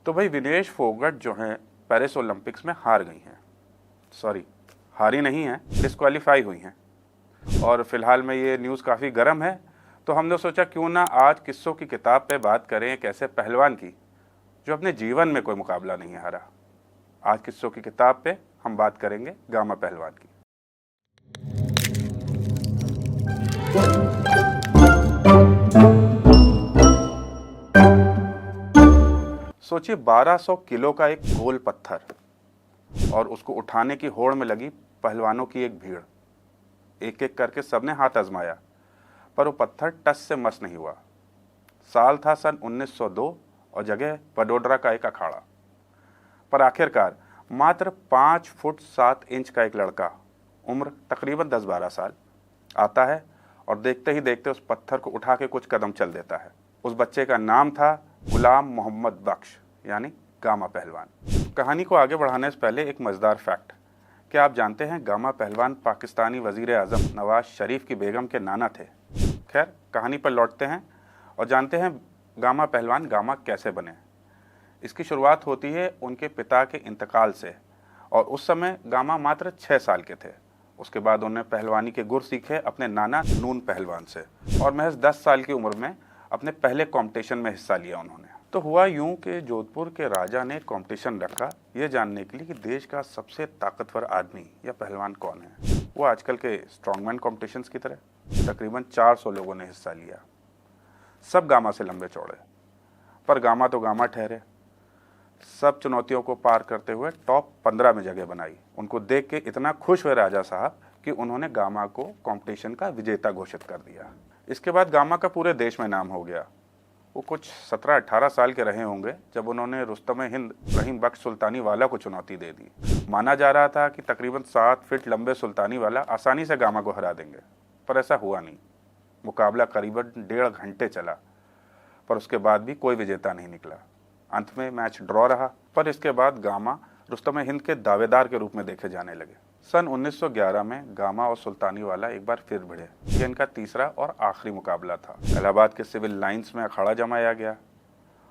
तो भाई विनेश फोगट जो हैं पेरिस ओलंपिक्स में हार गई हैं, सॉरी हारी नहीं हैं, डिस्क्वालीफाई हुई हैं। और फिलहाल में ये न्यूज़ काफ़ी गर्म है, तो हमने सोचा क्यों ना आज किस्सों की किताब पे बात करें एक ऐसे पहलवान की जो अपने जीवन में कोई मुकाबला नहीं हारा। आज किस्सों की किताब पे हम बात करेंगे गामा पहलवान की। सोचिए 1200 किलो का एक गोल पत्थर और उसको उठाने की होड़ में लगी पहलवानों की एक भीड़। एक एक करके सबने हाथ आजमाया, पर वो पत्थर टस से मस नहीं हुआ। साल था सन 1902 और जगह वडोदरा का एक अखाड़ा। पर आखिरकार मात्र 5 फुट 7 इंच का एक लड़का, उम्र तकरीबन 10-12 साल, आता है और देखते ही देखते उस पत्थर को उठा के कुछ कदम चल देता है। उस बच्चे का नाम था गुलाम मोहम्मद बख्श, यानी गामा पहलवान। कहानी को आगे बढ़ाने से पहले एक मज़ेदार फैक्ट, क्या आप जानते हैं गामा पहलवान पाकिस्तानी वज़ीर आज़म नवाज शरीफ की बेगम के नाना थे। खैर, कहानी पर लौटते हैं और जानते हैं गामा पहलवान गामा कैसे बने। इसकी शुरुआत होती है उनके पिता के इंतकाल से, और उस समय गामा मात्र 6 साल के थे। उसके बाद उन्होंने पहलवानी के गुर सीखे अपने नाना नून पहलवान से, और महज 10 साल की उम्र में अपने पहले कंपटीशन में हिस्सा लिया उन्होंने। तो हुआ यूं कि जोधपुर के राजा ने कंपटीशन रखा ये जानने के लिए कि देश का सबसे ताकतवर आदमी या पहलवान कौन है। वो आजकल के स्ट्रॉन्गमैन कॉम्पिटिशन्स की तरह तकरीबन 400 लोगों ने हिस्सा लिया। सब गामा से लंबे चौड़े, पर गामा तो गामा ठहरे। सब चुनौतियों को पार करते हुए टॉप 15 में जगह बनाई। उनको देख के इतना खुश हुए राजा साहब कि उन्होंने गामा को कंपटीशन का विजेता घोषित कर दिया। इसके बाद गामा का पूरे देश में नाम हो गया। वो कुछ 17-18 साल के रहे होंगे जब उन्होंने रुस्तम हिंद रहीम बख्श सुल्तानी वाला को चुनौती दे दी। माना जा रहा था कि तकरीबन 7 फीट लंबे सुल्तानी वाला आसानी से गामा को हरा देंगे, पर ऐसा हुआ नहीं। मुकाबला करीबन 1.5 घंटे चला, पर उसके बाद भी कोई विजेता नहीं निकला। अंत में मैच ड्रॉ रहा, पर इसके बाद गामा रुस्तम हिंद के दावेदार के रूप में देखे जाने लगे। सन 1911 में गामा और सुल्तानी वाला एक बार फिर भिड़े। ये इनका तीसरा और आखिरी मुकाबला था। इलाहाबाद के सिविल लाइंस में अखाड़ा जमाया गया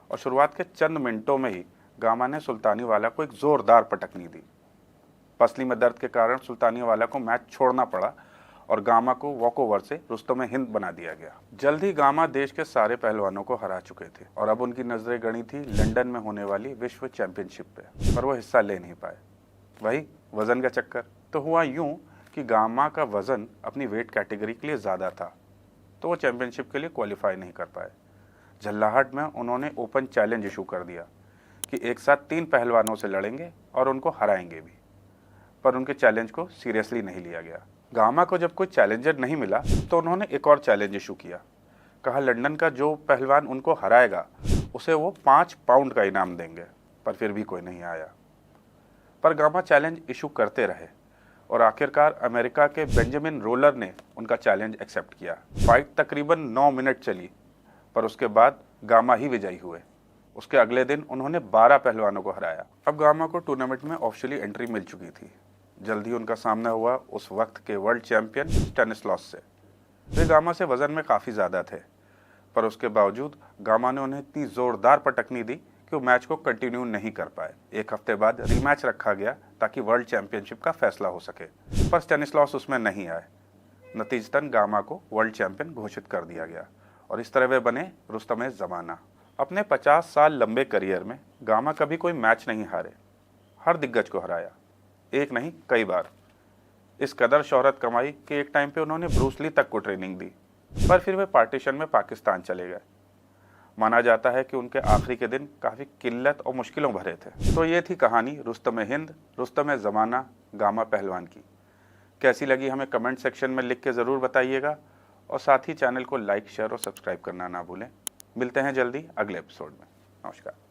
और शुरुआत के चंद मिनटों में ही गामा ने सुल्तानी वाला को एक जोरदार पटकनी दी। पसली में दर्द के कारण सुल्तानी वाला को मैच छोड़ना पड़ा और गामा को वॉकओवर से रुस्तम हिंद बना दिया गया। जल्द ही गामा देश के सारे पहलवानों को हरा चुके थे और अब उनकी नजरें गड़ी थी लंदन में होने वाली विश्व चैंपियनशिप पे, पर वो हिस्सा ले नहीं पाए। वही वजन का चक्कर। तो हुआ यूं कि गामा का वजन अपनी वेट कैटेगरी के लिए ज़्यादा था, तो वो चैंपियनशिप के लिए क्वालिफाई नहीं कर पाए। झल्लाहट में उन्होंने ओपन चैलेंज इशू कर दिया कि एक साथ 3 पहलवानों से लड़ेंगे और उनको हराएंगे भी, पर उनके चैलेंज को सीरियसली नहीं लिया गया। गामा को जब कोई चैलेंजर नहीं मिला तो उन्होंने एक और चैलेंज इशू किया। कहा लंदन का जो पहलवान उनको हराएगा उसे वो 5 पाउंड का इनाम देंगे, पर फिर भी कोई नहीं आया। पर गामा चैलेंज इशू करते रहे और आखिरकार अमेरिका के बेंजामिन रोलर ने उनका चैलेंज एक्सेप्ट किया। फाइट तकरीबन 9 मिनट चली, पर उसके बाद गामा ही विजयी हुए। उसके अगले दिन उन्होंने 12 पहलवानों को हराया। अब गामा को टूर्नामेंट में ऑफिशियली एंट्री मिल चुकी थी। जल्दी उनका सामना हुआ उस वक्त के वर्ल्ड चैंपियन स्टैनिस्लॉस से। वे गामा से वजन में काफ़ी ज़्यादा थे, पर उसके बावजूद गामा ने उन्हें इतनी ज़ोरदार पटकनी दी कि वो मैच को कंटिन्यू नहीं कर पाए। एक हफ्ते बाद रीमैच रखा गया ताकि वर्ल्ड चैंपियनशिप का फैसला हो सके, पर स्टैनिस्लॉस उसमें नहीं आए। नतीजतन गामा को वर्ल्ड चैंपियन घोषित कर दिया गया और इस तरह वे बने रुस्तम ज़माना। अपने 50 साल लंबे करियर में गामा कभी कोई मैच नहीं हारे, हर दिग्गज को हराया, एक नहीं कई बार। इस कदर शोहरत कमाई कि एक टाइम पे उन्होंने ब्रूस ली तक को ट्रेनिंग दी, पर फिर वे पार्टीशन में पाकिस्तान चले गए। माना जाता है कि उनके आखिरी के दिन काफ़ी किल्लत और मुश्किलों भरे थे। तो ये थी कहानी रुस्तम हिंद रुस्तम ज़माना गामा पहलवान की। कैसी लगी हमें कमेंट सेक्शन में लिख के ज़रूर बताइएगा, और साथ ही चैनल को लाइक शेयर और सब्सक्राइब करना ना भूलें। मिलते हैं जल्दी अगले एपिसोड में। नमस्कार।